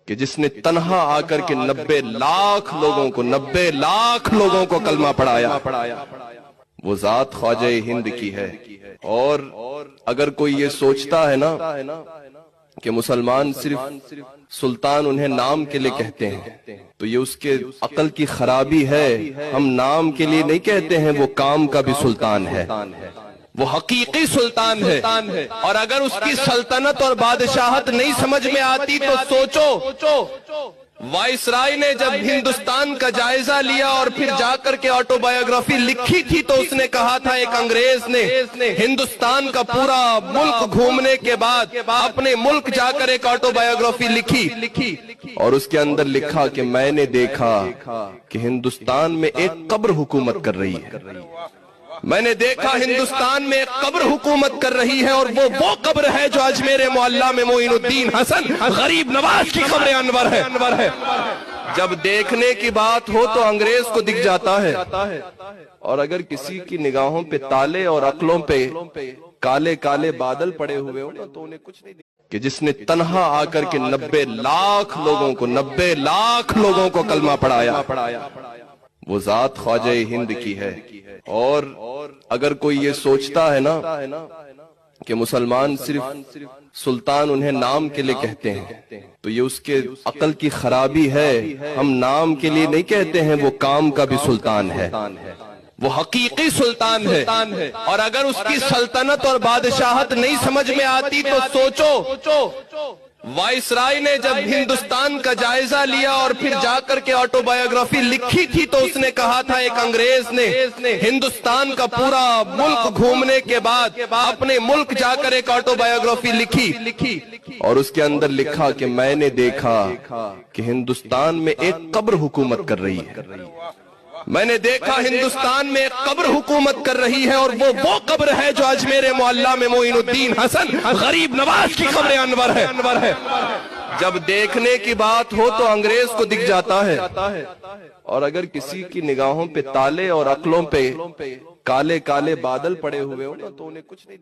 کہ جس نے تنہا آ کر کے 90 لاکھ لوگوں کو کلمہ پڑھایا، وہ ذات خواجہ ہند کی ہے۔ اور اگر کوئی یہ سوچتا ہے نا کہ مسلمان صرف سلطان انہیں نام کے لیے کہتے ہیں، تو یہ اس کے عقل کی خرابی ہے۔ ہم نام کے لیے نہیں کہتے ہیں، وہ کام کا بھی سلطان ہے، وہ حقیقی سلطان ہے۔ اور اگر اس کی سلطنت اور بادشاہت نہیں سمجھ میں آتی تو سوچو، وائسرائے نے جب ہندوستان کا جائزہ لیا اور پھر جا کر کے آٹو بایوگرافی لکھی تھی تو اس نے کہا تھا، ایک انگریز نے ہندوستان کا پورا ملک گھومنے کے بعد اپنے ملک جا کر ایک آٹو بایوگرافی لکھی اور اس کے اندر لکھا کہ میں نے دیکھا کہ ہندوستان میں ایک قبر حکومت کر رہی ہے، میں نے دیکھا ہندوستان میں ایک قبر حکومت کر رہی ہے، اور وہ قبر ہے جو اجمیر معلیٰ میں معین الدین حسن غریب نواز کی قبر انور ہے۔ جب دیکھنے کی بات ہو تو انگریز کو دکھ جاتا ہے، اور اگر کسی کی نگاہوں پہ تالے اور عقلوں پہ کالے کالے بادل پڑے ہوئے ہو نا تو انہیں کچھ نہیں کہ جس نے تنہا آ کر کے 90 لاکھ لوگوں کو کلمہ پڑھایا، وہ ذات خواجہ ہند کی ہے۔ اور اگر کوئی یہ سوچتا ہے نا کہ مسلمان صرف سلطان انہیں نام کے لیے کہتے ہیں، تو یہ اس کے عقل کی خرابی ہے۔ ہم نام کے لیے نہیں کہتے ہیں، وہ کام کا بھی سلطان ہے، وہ حقیقی سلطان ہے۔ اور اگر اس کی سلطنت اور بادشاہت نہیں سمجھ میں آتی تو سوچو، وائسرائے نے جب ہندوستان کا جائزہ لیا اور پھر جا کر کے آٹو بایوگرافی لکھی تھی تو اس نے کہا تھا، ایک انگریز نے ہندوستان کا پورا ملک گھومنے کے بعد اپنے ملک جا کر ایک آٹو بایوگرافی لکھی اور اس کے اندر لکھا کہ میں نے دیکھا کہ ہندوستان میں ایک قبر حکومت کر رہی ہے، میں نے دیکھا ہندوستان میں ایک قبر حکومت کر رہی ہے، اور وہ قبر ہے جو اجمیر معلیٰ میں معین الدین حسن غریب نواز کی قبر انور ہے۔ جب دیکھنے کی بات ہو تو انگریز کو دکھ جاتا ہے، اور اگر کسی کی نگاہوں پہ تالے اور عقلوں پہ کالے کالے بادل پڑے ہوئے ہو نا تو انہیں کچھ نہیں